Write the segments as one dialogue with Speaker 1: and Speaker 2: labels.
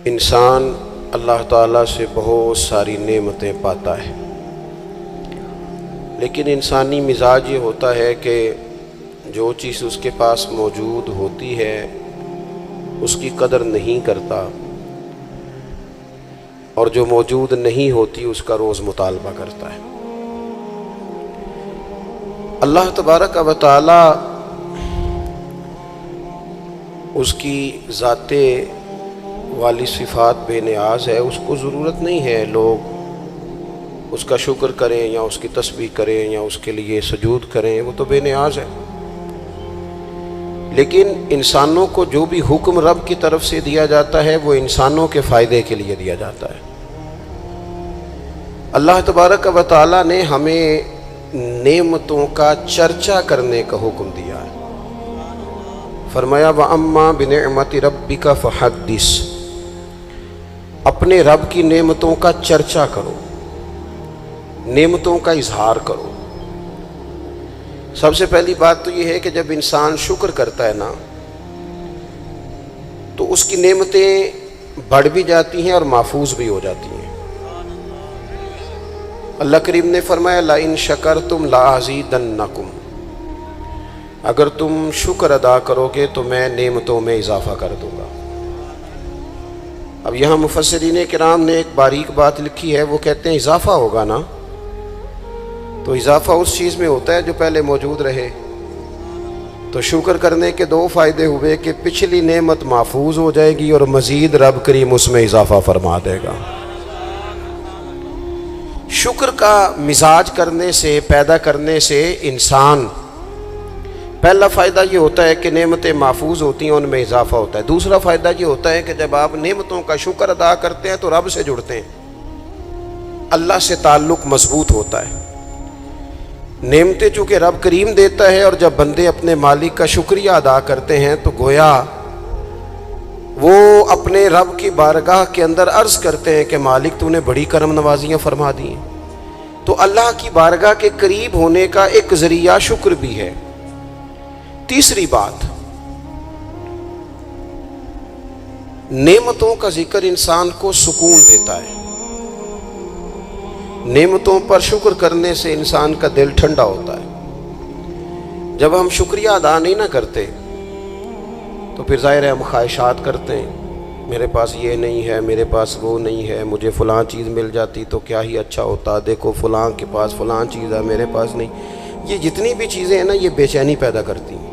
Speaker 1: انسان اللہ تعالیٰ سے بہت ساری نعمتیں پاتا ہے، لیکن انسانی مزاج یہ ہوتا ہے کہ جو چیز اس کے پاس موجود ہوتی ہے اس کی قدر نہیں کرتا، اور جو موجود نہیں ہوتی اس کا روز مطالبہ کرتا ہے۔ اللہ تبارک و تعالی اس کی ذات والی صفات بے نیاز ہے، اس کو ضرورت نہیں ہے لوگ اس کا شکر کریں یا اس کی تسبیح کریں یا اس کے لیے سجود کریں، وہ تو بے نیاز ہے۔ لیکن انسانوں کو جو بھی حکم رب کی طرف سے دیا جاتا ہے وہ انسانوں کے فائدے کے لیے دیا جاتا ہے۔ اللہ تبارک و تعالیٰ نے ہمیں نعمتوں کا چرچا کرنے کا حکم دیا ہے۔ فرمایا وَأَمَّا بِنِعْمَةِ رَبِّكَ فَحَدِّثْ، اپنے رب کی نعمتوں کا چرچا کرو، نعمتوں کا اظہار کرو۔ سب سے پہلی بات تو یہ ہے کہ جب انسان شکر کرتا ہے نا تو اس کی نعمتیں بڑھ بھی جاتی ہیں اور محفوظ بھی ہو جاتی ہیں۔ اللہ کریم نے فرمایا لَإِن شَكَرْتُمْ لَأَزِيدَنَّكُمْ، اگر تم شکر ادا کرو گے تو میں نعمتوں میں اضافہ کر دوں گا۔ اب یہاں مفسرین کرام نے ایک باریک بات لکھی ہے، وہ کہتے ہیں اضافہ ہوگا نا تو اضافہ اس چیز میں ہوتا ہے جو پہلے موجود رہے۔ تو شکر کرنے کے دو فائدے ہوئے کہ پچھلی نعمت محفوظ ہو جائے گی اور مزید رب کریم اس میں اضافہ فرما دے گا۔ شکر کا مزاج کرنے سے، پیدا کرنے سے انسان، پہلا فائدہ یہ ہوتا ہے کہ نعمتیں محفوظ ہوتی ہیں، ان میں اضافہ ہوتا ہے۔ دوسرا فائدہ یہ ہوتا ہے کہ جب آپ نعمتوں کا شکر ادا کرتے ہیں تو رب سے جڑتے ہیں، اللہ سے تعلق مضبوط ہوتا ہے۔ نعمتیں چونکہ رب کریم دیتا ہے، اور جب بندے اپنے مالک کا شکریہ ادا کرتے ہیں تو گویا وہ اپنے رب کی بارگاہ کے اندر عرض کرتے ہیں کہ مالک تو نے بڑی کرم نوازیاں فرما دی ہیں۔ تو اللہ کی بارگاہ کے قریب ہونے کا ایک ذریعہ شکر بھی ہے۔ تیسری بات، نعمتوں کا ذکر انسان کو سکون دیتا ہے۔ نعمتوں پر شکر کرنے سے انسان کا دل ٹھنڈا ہوتا ہے۔ جب ہم شکریہ ادا نہیں نہ کرتے تو پھر ظاہر ہے ہم خواہشات کرتے ہیں، میرے پاس یہ نہیں ہے، میرے پاس وہ نہیں ہے، مجھے فلاں چیز مل جاتی تو کیا ہی اچھا ہوتا، دیکھو فلاں کے پاس فلاں چیز ہے میرے پاس نہیں۔ یہ جتنی بھی چیزیں ہیں نا یہ بے چینی پیدا کرتی ہیں۔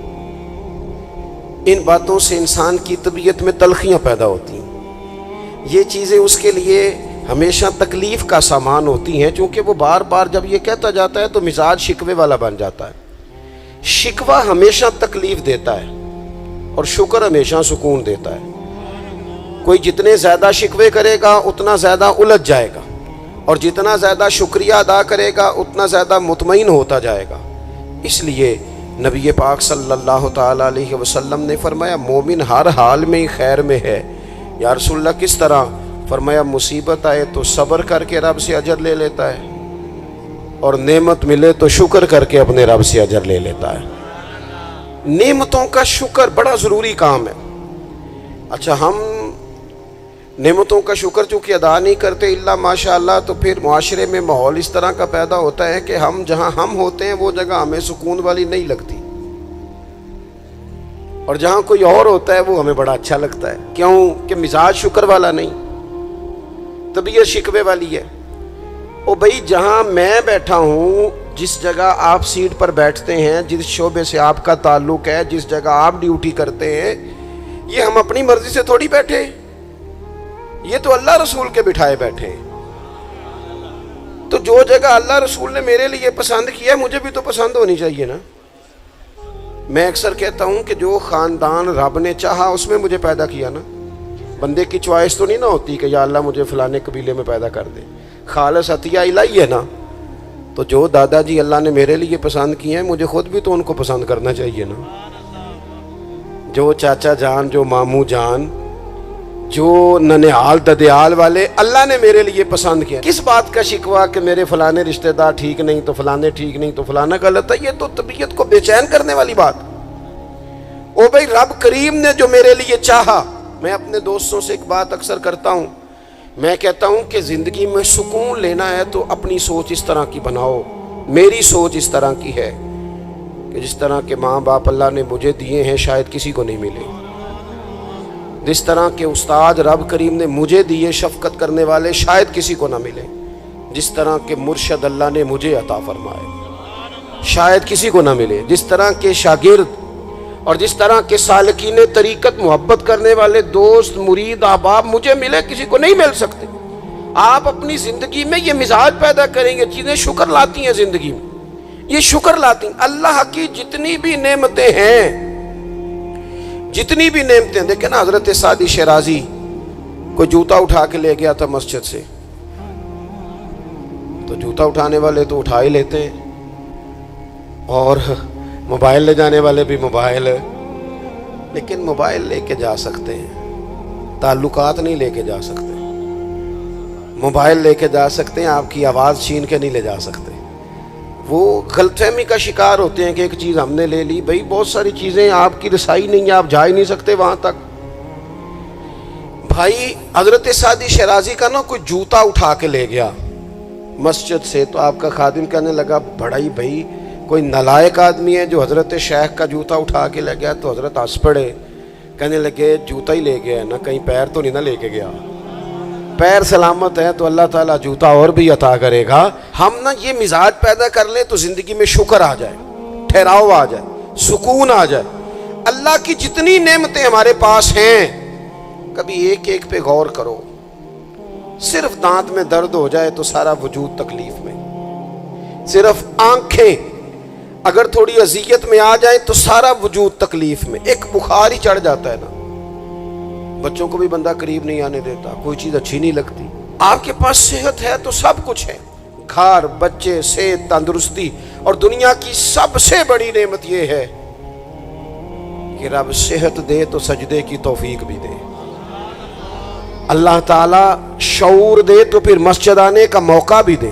Speaker 1: ان باتوں سے انسان کی طبیعت میں تلخیاں پیدا ہوتی ہیں، یہ چیزیں اس کے لیے ہمیشہ تکلیف کا سامان ہوتی ہیں، چونکہ وہ بار بار جب یہ کہتا جاتا ہے تو مزاج شکوے والا بن جاتا ہے۔ شکوہ ہمیشہ تکلیف دیتا ہے اور شکر ہمیشہ سکون دیتا ہے۔ کوئی جتنے زیادہ شکوے کرے گا اتنا زیادہ الجھ جائے گا، اور جتنا زیادہ شکریہ ادا کرے گا اتنا زیادہ مطمئن ہوتا جائے گا۔ اس لیے نبی پاک صلی اللہ تعالیٰ علیہ وسلم نے فرمایا مومن ہر حال میں ہی خیر میں ہے۔ یا رسول اللہ کس طرح؟ فرمایا مصیبت آئے تو صبر کر کے رب سے اجر لے لیتا ہے، اور نعمت ملے تو شکر کر کے اپنے رب سے اجر لے لیتا ہے۔ نعمتوں کا شکر بڑا ضروری کام ہے۔ اچھا، ہم نعمتوں کا شکر چونکہ ادا نہیں کرتے الا ماشاء اللہ، تو پھر معاشرے میں ماحول اس طرح کا پیدا ہوتا ہے کہ ہم جہاں ہم ہوتے ہیں وہ جگہ ہمیں سکون والی نہیں لگتی، اور جہاں کوئی اور ہوتا ہے وہ ہمیں بڑا اچھا لگتا ہے۔ کیوں؟ کہ مزاج شکر والا نہیں، طبیعت شکوے والی ہے۔ او بھائی، جہاں میں بیٹھا ہوں، جس جگہ آپ سیٹ پر بیٹھتے ہیں، جس شعبے سے آپ کا تعلق ہے، جس جگہ آپ ڈیوٹی کرتے ہیں، یہ ہم اپنی مرضی سے تھوڑی بیٹھے، یہ تو اللہ رسول کے بٹھائے بیٹھے ہیں۔ تو جو جگہ اللہ رسول نے میرے لیے پسند کیا ہے مجھے بھی تو پسند ہونی چاہیے نا۔ میں اکثر کہتا ہوں کہ جو خاندان رب نے چاہا اس میں مجھے پیدا کیا نا۔ بندے کی چوائس تو نہیں نہ ہوتی کہ یا اللہ مجھے فلانے قبیلے میں پیدا کر دے، خالص عطیہ الہی ہے نا۔ تو جو دادا جی اللہ نے میرے لیے پسند کیے ہیں مجھے خود بھی تو ان کو پسند کرنا چاہیے نا۔ جو چاچا جان، جو ماموں جان، جو ننیال ددیال والے اللہ نے میرے لیے پسند کیا، کس بات کا شکوہ کہ میرے فلانے رشتہ دار ٹھیک نہیں تو فلانے ٹھیک نہیں تو فلانا غلط ہے؟ یہ تو طبیعت کو بے چین کرنے والی بات۔ او بھائی، رب کریم نے جو میرے لیے چاہا میں اپنے دوستوں سے ایک بات اکثر کرتا ہوں، میں کہتا ہوں کہ زندگی میں سکون لینا ہے تو اپنی سوچ اس طرح کی بناؤ. میری سوچ اس طرح کی ہے کہ جس طرح کے ماں باپ اللہ نے مجھے دیے ہیں شاید کسی کو نہیں ملے، جس طرح کے استاد رب کریم نے مجھے دیے شفقت کرنے والے شاید کسی کو نہ ملے، جس طرح کے مرشد اللہ نے مجھے عطا فرمائے شاید کسی کو نہ ملے، جس طرح کے شاگرد اور جس طرح کے سالکین طریقت محبت کرنے والے دوست مرید احباب مجھے ملے کسی کو نہیں مل سکتے. آپ اپنی زندگی میں یہ مزاج پیدا کریں گے، چیزیں شکر لاتی ہیں زندگی میں، یہ شکر لاتی ہیں. اللہ کی جتنی بھی نعمتیں ہیں، جتنی بھی نعمتیں، دیکھیں نا حضرت سعدی شیرازی کوئی جوتا اٹھا کے لے گیا تھا مسجد سے، تو جوتا اٹھانے والے تو اٹھا ہی لیتے ہیں، اور موبائل لے جانے والے بھی موبائل، لیکن موبائل لے کے جا سکتے ہیں، تعلقات نہیں لے کے جا سکتے. موبائل لے کے جا سکتے ہیں، آپ کی آواز چھین کے نہیں لے جا سکتے. وہ غلط فہمی کا شکار ہوتے ہیں کہ ایک چیز ہم نے لے لی، بھئی بہت ساری چیزیں آپ کی رسائی نہیں ہے، آپ جا ہی نہیں سکتے وہاں تک. بھائی حضرت سعدی شیرازی کا نا کوئی جوتا اٹھا کے لے گیا مسجد سے، تو آپ کا خادم کہنے لگا بڑا ہی بھائی کوئی نالائق آدمی ہے جو حضرت شیخ کا جوتا اٹھا کے لے گیا. تو حضرت ہنس پڑے، کہنے لگے جوتا ہی لے گیا نا، کہیں پیر تو نہیں نہ لے کے گیا؟ پیر سلامت ہے تو اللہ تعالیٰ جوتا اور بھی عطا کرے گا. ہم نا یہ مزاج پیدا کر لیں تو زندگی میں شکر آ جائے، ٹھہراؤ آ جائے، سکون آ جائے. اللہ کی جتنی نعمتیں ہمارے پاس ہیں کبھی ایک ایک پہ غور کرو. صرف دانت میں درد ہو جائے تو سارا وجود تکلیف میں، صرف آنکھیں اگر تھوڑی اذیت میں آ جائے تو سارا وجود تکلیف میں. ایک بخار ہی چڑھ جاتا ہے نا، بچوں کو بھی بندہ قریب نہیں آنے دیتا، کوئی چیز اچھی نہیں لگتی. آپ کے پاس صحت ہے تو سب کچھ ہے، گھر، بچے، صحت، تندرستی. اور دنیا کی سب سے بڑی نعمت یہ ہے کہ رب صحت دے تو سجدے کی توفیق بھی دے. اللہ تعالیٰ شعور دے تو پھر مسجد آنے کا موقع بھی دے.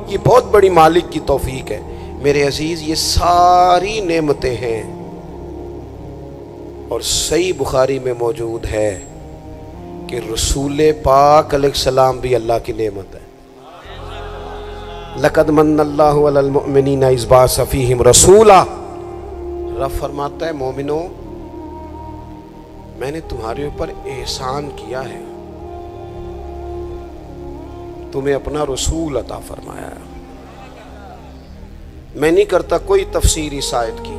Speaker 1: یہ بہت بڑی مالک کی توفیق ہے. میرے عزیز یہ ساری نعمتیں ہیں، اور صحیح بخاری میں موجود ہے کہ رسول پاک علیہ السلام بھی اللہ کی نعمت ہے. لقد من اللہ علی المؤمنین اذ بعث فیہم رسولا. رب فرماتا ہے مومنو میں نے تمہارے اوپر احسان کیا ہے، تمہیں اپنا رسول عطا فرمایا ہے. میں نہیں کرتا کوئی تفسیر اس آیت کی،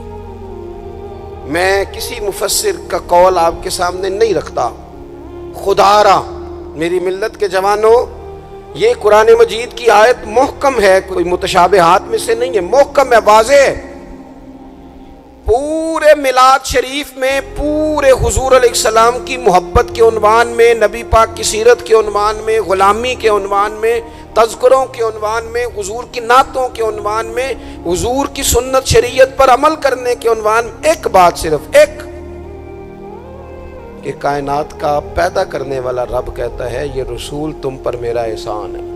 Speaker 1: میں کسی مفسر کا قول آپ کے سامنے نہیں رکھتا. خدا را میری ملت کے جوانوں، یہ قرآن مجید کی آیت محکم ہے، کوئی متشابہات میں سے نہیں ہے، محکم ہے، واضح ہے. پورے میلاد شریف میں پورے حضور علیہ السلام کی محبت کے عنوان میں، نبی پاک کی سیرت کے عنوان میں، غلامی کے عنوان میں، تذکروں کے عنوان میں، حضور کی نعتوں کے عنوان میں، حضور کی سنت شریعت پر عمل کرنے کے عنوان میں ایک بات، صرف ایک، کہ کائنات کا پیدا کرنے والا رب کہتا ہے یہ رسول تم پر میرا احسان ہے.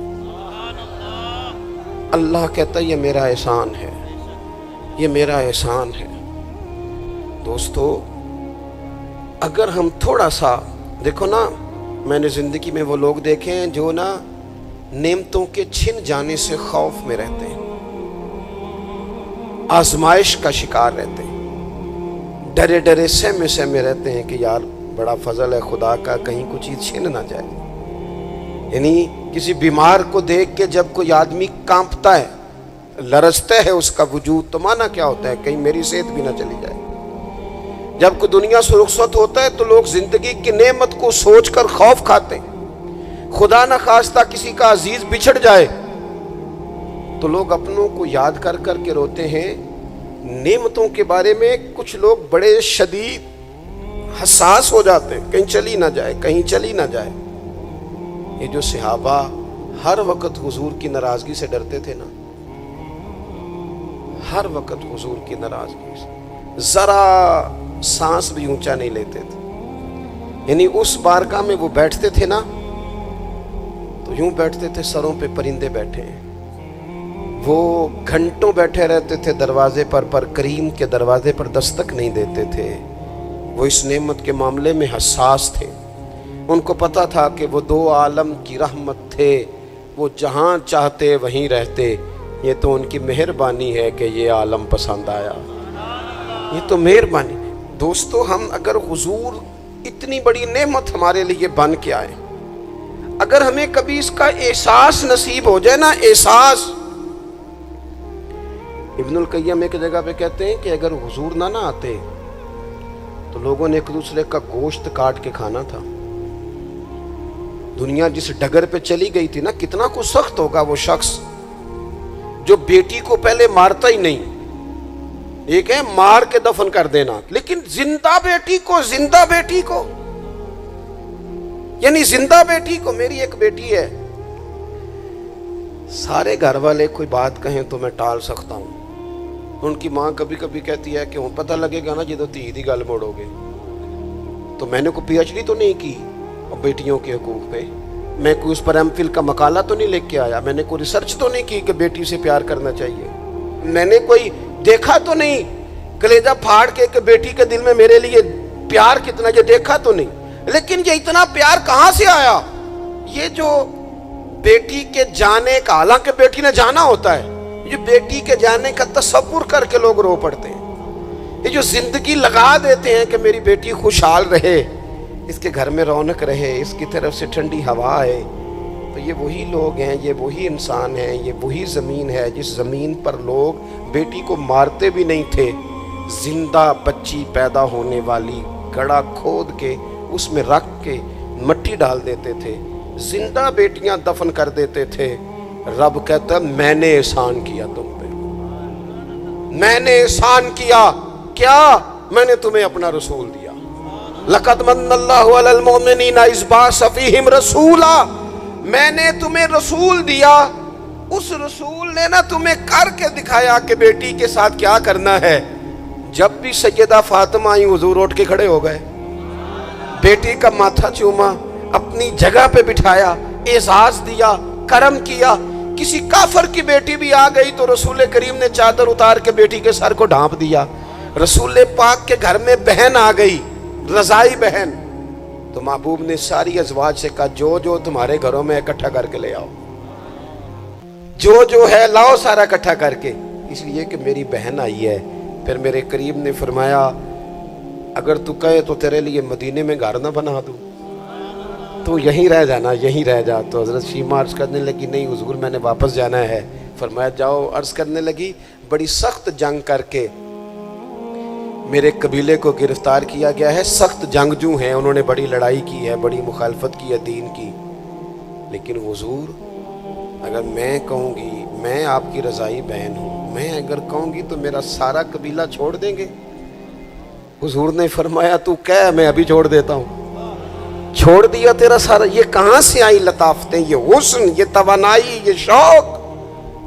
Speaker 1: اللہ کہتا ہے یہ میرا احسان ہے، یہ میرا احسان ہے. دوستو اگر ہم تھوڑا سا دیکھو نا، میں نے زندگی میں وہ لوگ دیکھے ہیں جو نا نعمتوں کے چھن جانے سے خوف میں رہتے ہیں، آزمائش کا شکار رہتے ہیں، ڈرے ڈرے سہمے سہمے رہتے ہیں کہ یار بڑا فضل ہے خدا کا، کہیں کوئی چیز چھن نہ جائے. یعنی کسی بیمار کو دیکھ کے جب کوئی آدمی کانپتا ہے، لرزتا ہے اس کا وجود، تو مانا کیا ہوتا ہے کہیں میری صحت بھی نہ چلی جائے. جب کوئی دنیا سے رخصت ہوتا ہے تو لوگ زندگی کی نعمت کو سوچ کر خوف کھاتے ہیں. خدا نہ خواستہ کسی کا عزیز بچھڑ جائے تو لوگ اپنوں کو یاد کر کر کے روتے ہیں. نعمتوں کے بارے میں کچھ لوگ بڑے شدید حساس ہو جاتے ہیں، کہیں چلی نہ جائے، کہیں چلی نہ جائے. یہ جو صحابہ ہر وقت حضور کی ناراضگی سے ڈرتے تھے نا، ہر وقت حضور کی ناراضگی سے ذرا سانس بھی اونچا نہیں لیتے تھے. یعنی اس بارگاہ میں وہ بیٹھتے تھے نا تو یوں بیٹھتے تھے سروں پہ پرندے بیٹھے ہیں. وہ گھنٹوں بیٹھے رہتے تھے دروازے پر کریم کے دروازے پر دستک نہیں دیتے تھے. وہ اس نعمت کے معاملے میں حساس تھے. ان کو پتا تھا کہ وہ دو عالم کی رحمت تھے، وہ جہاں چاہتے وہیں رہتے، یہ تو ان کی مہربانی ہے کہ یہ عالم پسند آیا، یہ تو مہربانی۔ دوستو، ہم اگر حضور اتنی بڑی نعمت ہمارے لیے بن کے آئے، اگر ہمیں کبھی اس کا احساس نصیب ہو جائے نا، احساس۔ ابن القیم ایک جگہ پہ کہتے ہیں کہ اگر حضور نہ آتے تو لوگوں نے ایک دوسرے کا گوشت کاٹ کے کھانا تھا۔ دنیا جس ڈگر پہ چلی گئی تھی نا، کتنا کو سخت ہوگا وہ شخص جو بیٹی کو پہلے مارتا ہی نہیں، ایک ہے مار کے دفن کر دینا، لیکن زندہ بیٹی کو یعنی زندہ بیٹی کو۔ میری ایک بیٹی ہے، سارے گھر والے کوئی بات کہیں تو میں ٹال سکتا ہوں، ان کی ماں کبھی کبھی کہتی ہے کہ ہوں پتہ لگے گا نا جدو تھی دی گل موڑو گے۔ تو میں نے کوئی پی ایچ ڈی تو نہیں کی بیٹیوں کے حقوق پہ، میں کوئی اس پر ایم فل کا مقالہ تو نہیں لے کے آیا، میں نے کوئی ریسرچ تو نہیں کی کہ بیٹی سے پیار کرنا چاہیے، میں نے کوئی دیکھا تو نہیں کلیجہ پھاڑ کے کہ بیٹی کے دل میں میرے لیے پیار کتنا، یہ دیکھا تو نہیں۔ لیکن یہ اتنا پیار کہاں سے آیا؟ یہ جو بیٹی کے جانے کا، حالانکہ بیٹی نے جانا ہوتا ہے، یہ بیٹی کے جانے کا تصور کر کے لوگ رو پڑتے ہیں، یہ جو زندگی لگا دیتے ہیں کہ میری بیٹی خوشحال رہے، اس کے گھر میں رونق رہے، اس کی طرف سے ٹھنڈی ہوا ہے، تو یہ وہی لوگ ہیں، یہ وہی انسان ہیں، یہ وہی زمین ہے جس زمین پر لوگ بیٹی کو مارتے بھی نہیں تھے، زندہ بچی پیدا ہونے والی گڑھا کھود کے اس میں رکھ کے مٹی ڈال دیتے تھے، زندہ بیٹیاں دفن کر دیتے تھے۔ رب کہتا ہے میں نے احسان کیا تم پہ، میں نے احسان کیا، کیا؟ میں نے تمہیں اپنا رسول دیا۔ لقد من اللہ علی المؤمنین اذ بعث فیہم رسولا، میں نے تمہیں رسول دیا، اس رسول نے نا تمہیں کر کے دکھایا کہ بیٹی کے ساتھ کیا کرنا ہے۔ جب بھی سیدہ فاطمہ آئی حضور اٹھ کے کھڑے ہو گئے، بیٹی کا ماتھا چوما، اپنی جگہ پہ بٹھایا، اعزاز دیا، کرم کیا۔ کسی کافر کی بیٹی بھی آ گئی تو رسول کریم نے چادر اتار کے بیٹی کے سر کو ڈھانپ دیا۔ رسول پاک کے گھر میں بہن آ گئی، رضائی بہن، تو محبوب نے ساری ازواج سے کہا جو تمہارے گھروں میں اکٹھا کر کے لے آؤ، جو ہے لاؤ سارا اکٹھا کر کے، اس لیے کہ میری بہن آئی ہے۔ پھر میرے کریم نے فرمایا اگر تو کہے تو تیرے لیے مدینے میں گھر نہ بنا دوں، تو یہیں رہ جانا، یہیں رہ جا۔ تو حضرت شیمہ عرض کرنے لگی نہیں حضور میں نے واپس جانا ہے۔ فرمایا جاؤ۔ عرض کرنے لگی بڑی سخت جنگ کر کے میرے قبیلے کو گرفتار کیا گیا ہے، سخت جنگجو ہیں، انہوں نے بڑی لڑائی کی ہے، بڑی مخالفت کی ہے دین کی، لیکن حضور اگر میں کہوں گی میں آپ کی رضائی بہن ہوں، میں اگر کہوں گی تو میرا سارا قبیلہ چھوڑ دیں گے؟ حضور نے فرمایا تو کہہ میں ابھی چھوڑ دیتا ہوں۔ چھوڑ دیا تیرا سارا۔ یہ کہاں سے آئی لطافتیں، یہ حسن، یہ توانائی، یہ شوق؟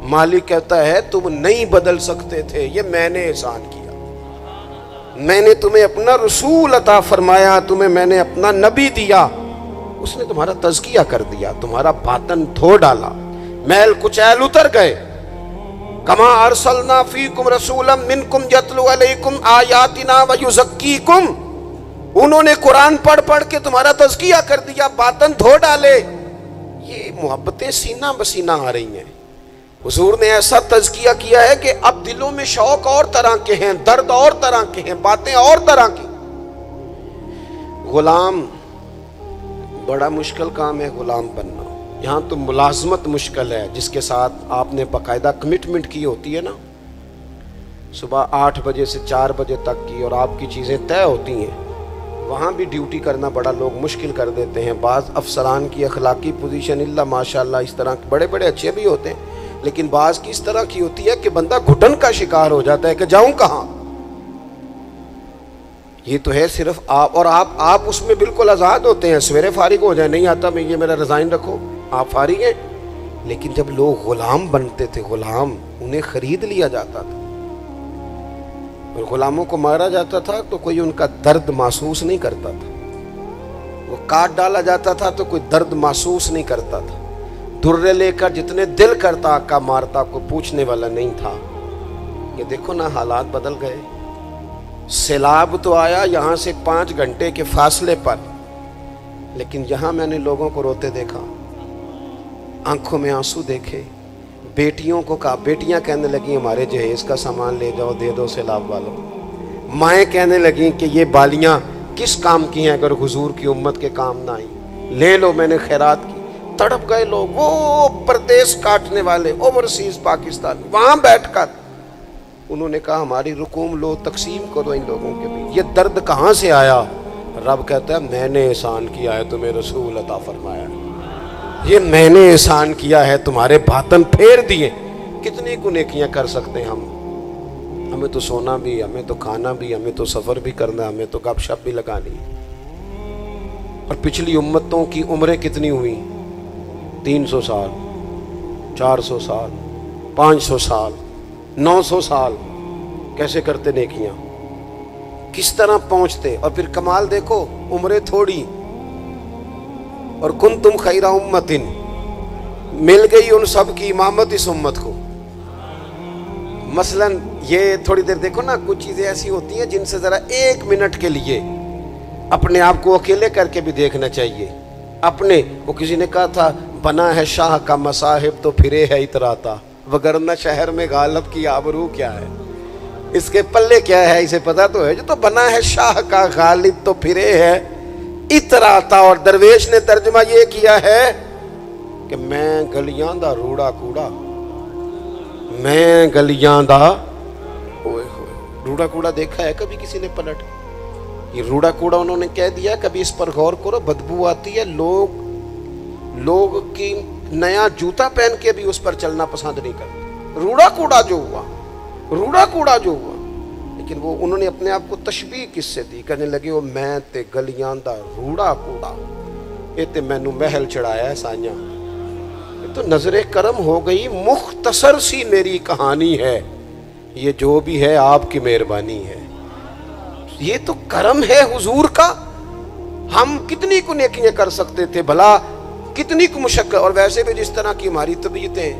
Speaker 1: مالک کہتا ہے تم نہیں بدل سکتے تھے، یہ میں نے احسان کیا، میں نے تمہیں اپنا رسول عطا فرمایا، تمہیں میں نے اپنا نبی دیا، اس نے تمہارا تزکیہ کر دیا، تمہارا باطن دھو ڈالا، میل کچیل اتر گئے۔ کما ارسلنا فیکم رسولا منکم یتلو علیکم آیاتنا ویزکیکم، انہوں نے قرآن پڑھ پڑھ کے تمہارا تزکیہ کر دیا، باطن دھو ڈالے۔ یہ محبتیں سینہ بسینہ آ رہی ہیں۔ حضور نے ایسا تزکیہ کیا ہے کہ اب دلوں میں شوق اور طرح کے ہیں، درد اور طرح کے ہیں، باتیں اور طرح کی۔ غلام بڑا مشکل کام ہے، غلام بننا۔ یہاں تو ملازمت مشکل ہے، جس کے ساتھ آپ نے باقاعدہ کمٹمنٹ کی ہوتی ہے نا، صبح 8 بجے سے 4 بجے تک کی، اور آپ کی چیزیں طے ہوتی ہیں، وہاں بھی ڈیوٹی کرنا بڑا لوگ مشکل کر دیتے ہیں۔ بعض افسران کی اخلاقی پوزیشن اللہ ماشاءاللہ اس طرح بڑے بڑے اچھے بھی ہوتے ہیں، لیکن بعض کی اس طرح کی ہوتی ہے کہ بندہ گھٹن کا شکار ہو جاتا ہے کہ جاؤں کہاں۔ یہ تو ہے صرف آپ، اور آپ اس میں بالکل آزاد ہوتے ہیں، سویرے فارغ ہو جائیں، نہیں آتا میں یہ میرا ریزائن رکھو، آپ فارغ ہیں۔ لیکن جب لوگ غلام بنتے تھے، غلام انہیں خرید لیا جاتا تھا، اور غلاموں کو مارا جاتا تھا تو کوئی ان کا درد محسوس نہیں کرتا تھا، وہ کاٹ ڈالا جاتا تھا تو کوئی درد محسوس نہیں کرتا تھا، درے لے کر جتنے دل کرتا آقا مارتا، کو پوچھنے والا نہیں تھا۔ یہ دیکھو نا حالات بدل گئے۔ سیلاب تو آیا یہاں سے 5 گھنٹے کے فاصلے پر، لیکن یہاں میں نے لوگوں کو روتے دیکھا، آنکھوں میں آنسو دیکھے، بیٹیوں کو کہا، بیٹیاں کہنے لگیں ہمارے جہیز کا سامان لے جاؤ، دے دو سیلاب والوں، مائیں کہنے لگیں کہ یہ بالیاں کس کام کی ہیں اگر حضور کی امت کے کام نہ آئیں، لے لو، میں نے خیرات کی۔ تڑپ گئے لوگ، وہ پردیس کاٹنے والے اوورسیز پاکستان، وہاں بیٹھ کر انہوں نے کہا ہماری رقوم لو، تقسیم کرو ان لوگوں کے بھی۔ یہ درد کہاں سے آیا؟ رب کہتا ہے میں نے احسان کیا ہے، تمہیں رسول عطا فرمایا ہے، یہ میں نے احسان کیا ہے، تمہارے باطن پھیر دیے۔ کتنی کو نیکیاں کر سکتے ہیں ہم، ہمیں تو سونا بھی، ہمیں تو کھانا بھی، ہمیں تو سفر بھی کرنا، ہمیں تو گپ شپ بھی لگانی۔ اور پچھلی امتوں کی عمریں کتنی ہوئی؟ 300 سال، 400 سال، 500 سال، 900 سال، کیسے کرتے نیکیاں، کس طرح پہنچتے۔ اور پھر کمال دیکھو، عمریں تھوڑی اور کنتم خیر امت، مل گئی ان سب کی امامت اس امت کو۔ مثلا یہ تھوڑی دیر دیکھو نا، کچھ چیزیں ایسی ہوتی ہیں جن سے ذرا 1 منٹ کے لیے اپنے آپ کو اکیلے کر کے بھی دیکھنا چاہیے۔ اپنے وہ کسی نے کہا تھا بنا ہے شاہ کا مصاحب تو پھرے ہے اتراتا، وگرنہ شہر میں غالب کی آبرو کیا ہے، اس کے پلے کیا ہے اسے پتا تو ہے، جو تو بنا ہے شاہ کا غالب تو پھرے ہے اتراتا۔ اور درویش نے ترجمہ یہ کیا ہے کہ میں گلیاں دا روڑا کوڑا، میں گلیاں دا روڑا کوڑا دیکھا ہے کبھی کسی نے پلٹ؟ یہ روڑا کوڑا انہوں نے کہہ دیا، کبھی اس پر غور کرو، بدبو آتی ہے، لوگ کی نیا جوتا پہن کے بھی اس پر چلنا پسند نہیں کرتے۔ روڑا کوڑا جو ہوا، روڑا کوڑا جو ہوا، لیکن وہ انہوں نے اپنے آپ کو تشبیہ کس سے دی؟ کہنے لگے وہ میں تے گلیاں دا روڑا کوڑا، اے تے مینوں محل چڑھایا ہے سائیاں، یہ تو نظر کرم ہو گئی، مختصر سی میری کہانی ہے، یہ جو بھی ہے آپ کی مہربانی ہے، یہ تو کرم ہے حضور کا۔ ہم کتنی کو نیکیاں کر سکتے تھے بھلا، کتنی کو مشقت۔ اور ویسے بھی جس طرح کی ہماری طبیعتیں،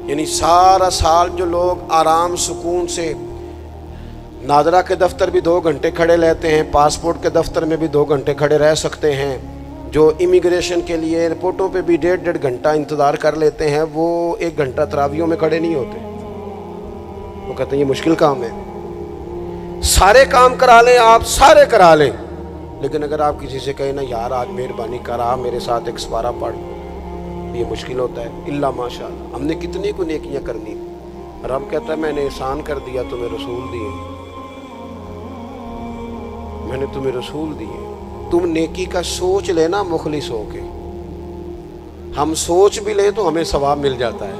Speaker 1: یعنی سارا سال جو لوگ آرام سکون سے ناظرہ کے دفتر بھی 2 گھنٹے کھڑے رہتے ہیں، پاسپورٹ کے دفتر میں بھی 2 گھنٹے کھڑے رہ سکتے ہیں، جو امیگریشن کے لیے ایئرپورٹوں پہ بھی 1.5 گھنٹہ انتظار کر لیتے ہیں، وہ 1 گھنٹہ تراویحوں میں کھڑے نہیں ہوتے، وہ کہتے ہیں یہ مشکل کام ہے۔ سارے کام کرا لیں آپ، سارے کرا لیں، لیکن اگر آپ کسی سے کہیں نا یار آج مہربانی کرا میرے ساتھ ایک سپارہ پڑھ، یہ مشکل ہوتا ہے۔ الا ماشاء اللہ، ہم نے کتنی کو نیکیاں کرنی۔ رب کہتا ہے میں نے احسان کر دیا، تمہیں رسول دیے، میں نے تمہیں رسول دیے۔ تم نیکی کا سوچ لینا مخلص ہو کے، ہم سوچ بھی لیں تو ہمیں ثواب مل جاتا ہے،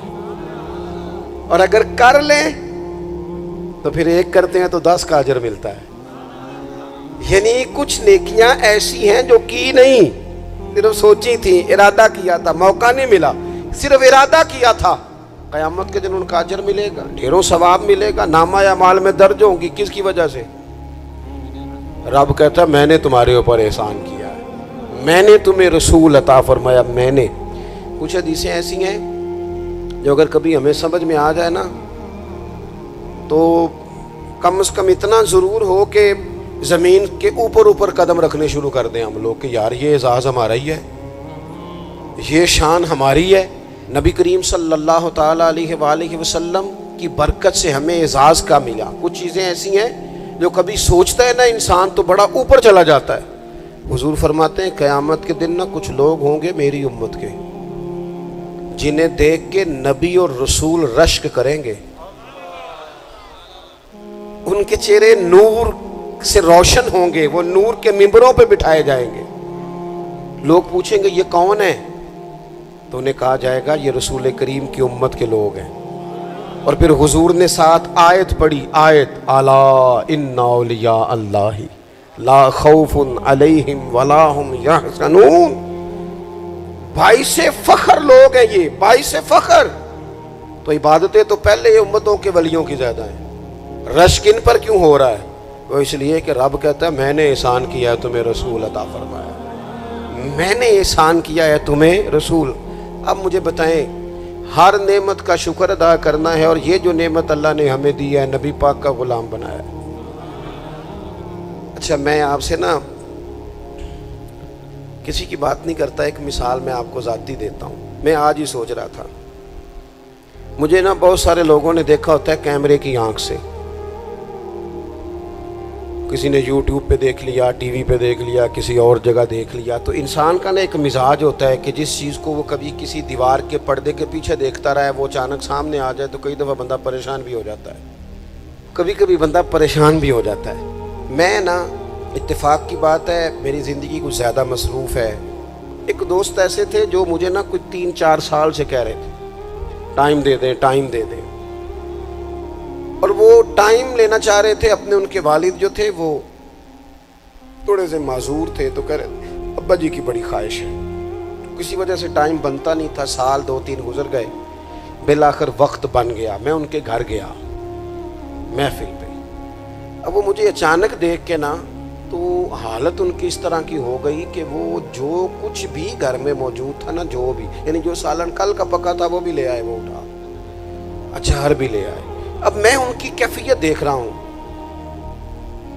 Speaker 1: اور اگر کر لیں تو پھر 1 کرتے ہیں تو 10 کا اجر ملتا ہے۔ یعنی کچھ نیکیاں ایسی ہیں جو کی نہیں، صرف سوچی تھی، ارادہ کیا تھا، موقع نہیں ملا، صرف ارادہ کیا تھا، قیامت کے دن ان کا اجر ملے گا، ڈھیروں ثواب ملے گا، نامہ اعمال میں درج ہوں گی۔ کس کی وجہ سے؟ رب کہتا ہے میں نے تمہارے اوپر احسان کیا ہے، میں نے تمہیں رسول عطا فرمایا، میں نے۔ کچھ حدیثیں ایسی ہیں جو اگر کبھی ہمیں سمجھ میں آ جائے نا تو کم از کم اتنا ضرور ہو کہ زمین کے اوپر قدم رکھنے شروع کر دیں ہم لوگ کہ یار یہ اعزاز ہمارا ہی ہے، یہ شان ہماری ہے۔ نبی کریم صلی اللہ تعالیٰ علیہ وآلہ وسلم کی برکت سے ہمیں اعزاز کا ملا۔ کچھ چیزیں ایسی ہیں جو کبھی سوچتا ہے نا انسان تو بڑا اوپر چلا جاتا ہے۔ حضور فرماتے ہیں قیامت کے دن نا کچھ لوگ ہوں گے میری امت کے جنہیں دیکھ کے نبی اور رسول رشک کریں گے، ان کے چہرے نور سے روشن ہوں گے، وہ نور کے ممبروں پہ بٹھائے جائیں گے۔ لوگ پوچھیں گے یہ کون ہے؟ تو انہیں کہا جائے گا یہ رسول کریم کی امت کے لوگ ہیں۔ اور پھر حضور نے ساتھ آیت پڑھی، آیت الا ان اولیاء اللہ لا خوف علیہم ولا هم یحزنون۔ باعث فخر لوگ ہیں یہ، باعث فخر۔ تو عبادتیں تو پہلے امتوں کے ولیوں کی زیادہ ہیں، رشک ان پر کیوں ہو رہا ہے؟ وہ اس لیے کہ رب کہتا ہے میں نے احسان کیا ہے تمہیں رسول عطا فرمایا، میں نے احسان کیا ہے تمہیں رسول۔ اب مجھے بتائیں، ہر نعمت کا شکر ادا کرنا ہے، اور یہ جو نعمت اللہ نے ہمیں دی ہے نبی پاک کا غلام بنایا ہے۔ اچھا میں آپ سے نا کسی کی بات نہیں کرتا. ایک مثال میں آپ کو ذاتی دیتا ہوں. میں آج ہی سوچ رہا تھا, مجھے نا بہت سارے لوگوں نے دیکھا ہوتا ہے کیمرے کی آنکھ سے. کسی نے یوٹیوب پہ دیکھ لیا, ٹی وی پہ دیکھ لیا, کسی اور جگہ دیکھ لیا. تو انسان کا نا ایک مزاج ہوتا ہے کہ جس چیز کو وہ کبھی کسی دیوار کے پردے کے پیچھے دیکھتا رہا ہے, وہ اچانک سامنے آ جائے تو کئی دفعہ بندہ پریشان بھی ہو جاتا ہے. کبھی کبھی بندہ پریشان بھی ہو جاتا ہے. میں نا, اتفاق کی بات ہے, میری زندگی کچھ زیادہ مصروف ہے. ایک دوست ایسے تھے جو مجھے نا کچھ 3-4 سال سے کہہ رہے تھے ٹائم دے دیں, ٹائم دے دیں. اور وہ ٹائم لینا چاہ رہے تھے. اپنے ان کے والد جو تھے وہ تھوڑے سے معذور تھے, تو کہہ رہے ابا جی کی بڑی خواہش ہے. کسی وجہ سے ٹائم بنتا نہیں تھا. سال 2-3 گزر گئے, بالآخر وقت بن گیا. میں ان کے گھر گیا محفل پہ. اب وہ مجھے اچانک دیکھ کے نا, تو حالت ان کی اس طرح کی ہو گئی کہ وہ جو کچھ بھی گھر میں موجود تھا نا, جو بھی, یعنی جو سالن کل کا پکا تھا وہ بھی لے آئے, وہ اٹھا, اچار بھی لے آئے. اب میں ان کی کیفیت دیکھ رہا ہوں.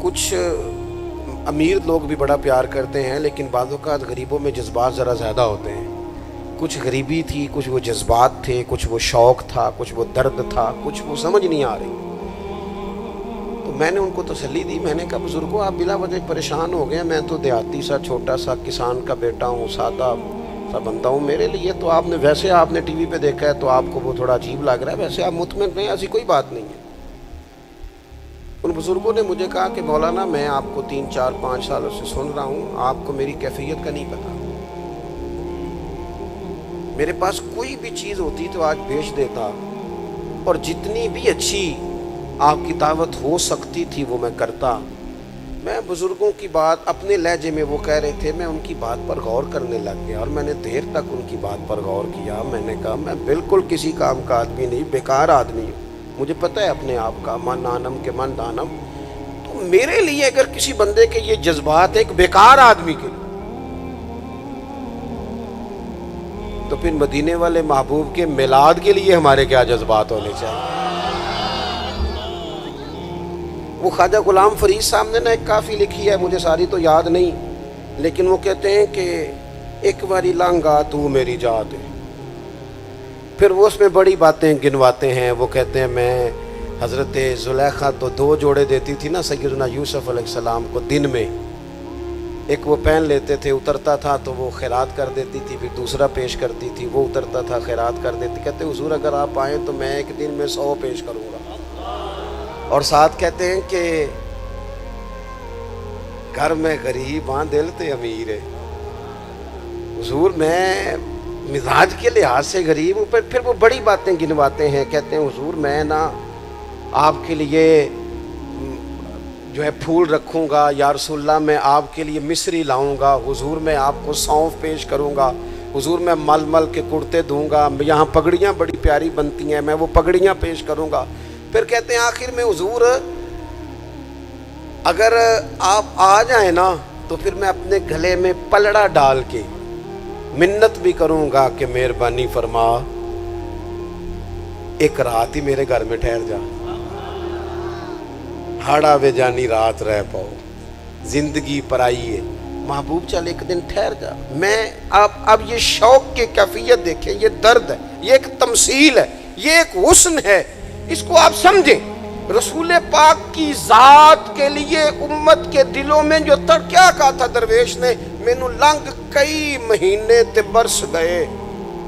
Speaker 1: کچھ امیر لوگ بھی بڑا پیار کرتے ہیں, لیکن بعض اوقات غریبوں میں جذبات ذرا زیادہ ہوتے ہیں. کچھ غریبی تھی, کچھ وہ جذبات تھے, کچھ وہ شوق تھا, کچھ وہ درد تھا, کچھ وہ سمجھ نہیں آ رہی. تو میں نے ان کو تسلی دی. میں نے کہا بزرگوں آپ بلا وجہ پریشان ہو گئے, میں تو دیہاتی سا چھوٹا سا کسان کا بیٹا ہوں, سادہ سا بندہ ہوں. میرے لیے تو آپ نے, ویسے آپ نے ٹی وی پہ دیکھا ہے تو آپ کو وہ تھوڑا عجیب لگ رہا ہے, ویسے آپ مطمئن رہیں, ایسی کوئی بات نہیں ہے. ان بزرگوں نے مجھے کہا کہ مولانا میں آپ کو 3-4-5 سالوں سے سن رہا ہوں, آپ کو میری کیفیت کا نہیں پتا. میرے پاس کوئی بھی چیز ہوتی تو آج بیچ دیتا, اور جتنی بھی اچھی آپ کی دعوت ہو سکتی تھی وہ میں کرتا. میں بزرگوں کی بات اپنے لہجے میں وہ کہہ رہے تھے, میں ان کی بات پر غور کرنے لگ گیا, اور میں نے دیر تک ان کی بات پر غور کیا. میں نے کہا میں بالکل کسی کام کا آدمی نہیں, بیکار آدمی ہوں. مجھے پتہ ہے اپنے آپ کا, من آنم کے من دانم. تو میرے لیے اگر کسی بندے کے یہ جذبات ایک بیکار آدمی کے لیے, تو پھر مدینے والے محبوب کے میلاد کے لیے ہمارے کیا جذبات ہونے چاہیے. وہ خواجہ غلام فرید صاحب نے نا ایک کافی لکھی ہے, مجھے ساری تو یاد نہیں, لیکن وہ کہتے ہیں کہ ایک باری لانگا تو میری جات ہے. پھر وہ اس میں بڑی باتیں گنواتے ہیں. وہ کہتے ہیں میں حضرت زلیخا تو 2 جوڑے دیتی تھی نا سیدنا یوسف علیہ السلام کو دن میں, ایک وہ پہن لیتے تھے, اترتا تھا تو وہ خیرات کر دیتی تھی, پھر دوسرا پیش کرتی تھی, وہ اترتا تھا خیرات کر دیتی. کہتے حضور اگر آپ آئیں تو میں ایک دن میں 100 پیش کروں گا. اور ساتھ کہتے ہیں کہ گھر میں غریب ہاں دل تے امیر ہے. حضور میں مزاج کے لحاظ سے غریب ہوں. پھر وہ بڑی باتیں گنواتے ہیں. کہتے ہیں حضور میں نا آپ کے لیے جو ہے پھول رکھوں گا, یا رسول اللہ میں آپ کے لیے مصری لاؤں گا, حضور میں آپ کو سونف پیش کروں گا, حضور میں مل مل کے کرتے دوں گا, یہاں پگڑیاں بڑی پیاری بنتی ہیں, میں وہ پگڑیاں پیش کروں گا. پھر کہتے ہیں آخر میں حضور اگر آپ آ جائیں نا تو پھر میں اپنے گلے میں پلڑا ڈال کے منت بھی کروں گا کہ مہربانی فرما ایک رات ہی میرے گھر میں ٹھہر جا, ہاڑا وے جانی رات رہ پاؤ, زندگی پرائی ہے محبوب چل ایک دن ٹھہر جا. میں اب یہ شوق کی کیفیت دیکھیں, یہ درد ہے, یہ ایک تمثیل ہے, یہ ایک حسن ہے, اس کو آپ سمجھیں. رسول پاک کی ذات کے لیے امت کے دلوں میں جو کیا کہا تھا درویش نے, مینوں لنگ کئی مہینے تے برس گئے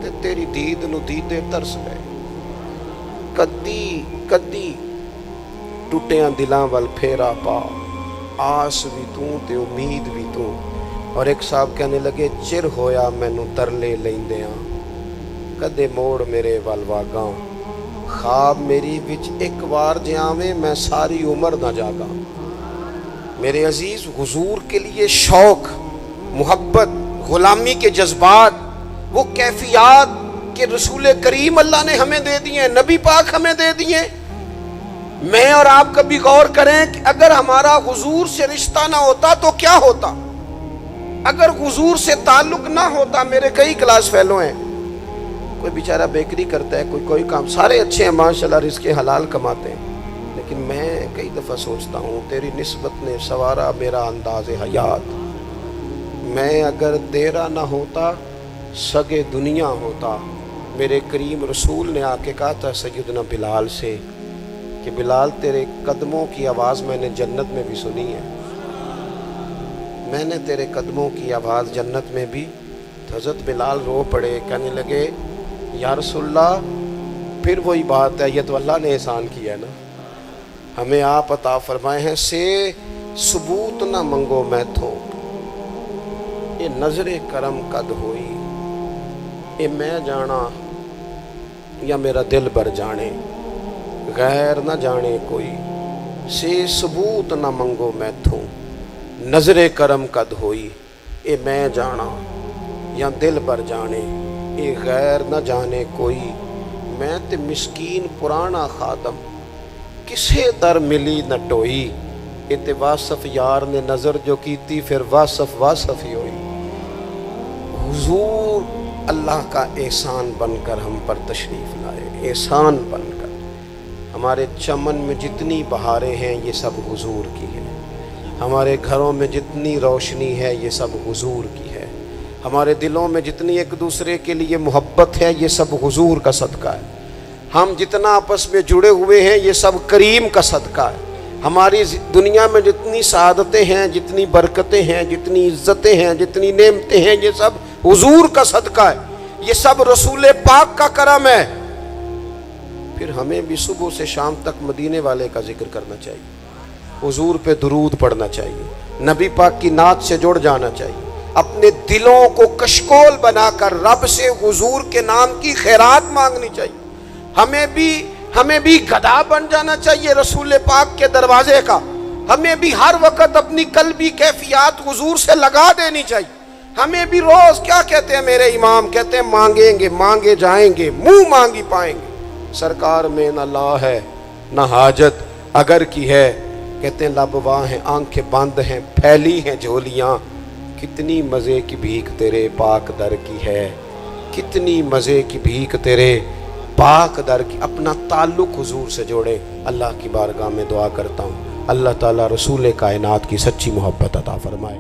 Speaker 1: تے تیری دید نو دیدے ترس گئے. کدی کدی ٹوٹیاں دلاں وال پھیرا پا, آس بھی تو تے امید بھی تو. اور ایک صاحب کہنے لگے چر ہویا مینوں ترلے لیندیاں, کدے موڑ میرے ول واگاں, خواب میری وچ ایک بار جاویں میں ساری عمر نہ جاگا. میرے عزیز حضور کے لیے شوق, محبت, غلامی کے جذبات, وہ کیفیات کہ رسول کریم اللہ نے ہمیں دے دیے, نبی پاک ہمیں دے دیے. میں اور آپ کبھی غور کریں کہ اگر ہمارا حضور سے رشتہ نہ ہوتا تو کیا ہوتا, اگر حضور سے تعلق نہ ہوتا. میرے کئی کلاس فیلو ہیں, کوئی بیچارہ بیکری کرتا ہے, کوئی کام, سارے اچھے ہیں ماشاءاللہ, رزق حلال کماتے ہیں, لیکن میں کئی دفعہ سوچتا ہوں تیری نسبت نے سوارا میرا انداز حیات, میں اگر تیرا نہ ہوتا سگے دنیا ہوتا. میرے کریم رسول نے آ کے کہا تھا سیدنا بلال سے کہ بلال تیرے قدموں کی آواز میں نے جنت میں بھی سنی ہے، میں نے تیرے قدموں کی آواز جنت میں بھی. حضرت بلال رو پڑے، کہنے لگے یا رسول اللہ پھر وہی بات ہے، یہ تو اللہ نے احسان کیا ہے نا، ہمیں آپ عطا فرمائے ہیں. سے ثبوت نہ منگو میں تھو، یہ نظر کرم قد ہوئی، یہ میں جانا یا میرا دل بر جانے، غیر نہ جانے کوئی. سے ثبوت نہ منگو میں تھو، نظر کرم قد ہوئی، یہ میں جانا یا دل بر جانے، یہ غیر نہ جانے کوئی. میں تے مسکین پرانا خادم، کسے در ملی نہ ٹوئی. یہ تے واصف یار نے نظر جو کیتی، پھر واصف ہی ہوئی. حضور اللہ کا احسان بن کر ہم پر تشریف لائے، احسان بن کر. ہمارے چمن میں جتنی بہاریں ہیں یہ سب حضور کی ہیں، ہمارے گھروں میں جتنی روشنی ہے یہ سب حضور کی ہے، ہمارے دلوں میں جتنی ایک دوسرے کے لیے محبت ہے یہ سب حضور کا صدقہ ہے. ہم جتنا آپس میں جڑے ہوئے ہیں یہ سب کریم کا صدقہ ہے. ہماری دنیا میں جتنی سعادتیں ہیں، جتنی برکتیں ہیں، جتنی عزتیں ہیں، جتنی نعمتیں ہیں، یہ سب حضور کا صدقہ ہے، یہ سب رسول پاک کا کرم ہے. پھر ہمیں بھی صبح سے شام تک مدینے والے کا ذکر کرنا چاہیے، حضور پہ درود پڑھنا چاہیے، نبی پاک کی نعت سے جڑ جانا چاہیے، اپنے دلوں کو کشکول بنا کر رب سے حضور کے نام کی خیرات مانگنی چاہیے. ہمیں بھی گدھا بن جانا چاہیے رسول پاک کے دروازے کا. ہمیں بھی ہر وقت اپنی قلبی کیفیات حضور سے لگا دینی چاہیے. ہمیں بھی روز کیا کہتے ہیں میرے امام، کہتے ہیں مانگیں گے مانگے جائیں گے، منہ مانگی پائیں گے. سرکار میں نہ لا ہے نہ حاجت، اگر کی ہے کہتے ہیں لب واں ہیں، آنکھیں بند ہیں، پھیلی ہیں جھولیاں. کتنی مزے کی بھیک تیرے پاک در کی ہے، کتنی مزے کی بھیک تیرے پاک در کی. اپنا تعلق حضور سے جوڑے. اللہ کی بارگاہ میں دعا کرتا ہوں اللہ تعالیٰ رسول کائنات کی سچی محبت عطا فرمائے.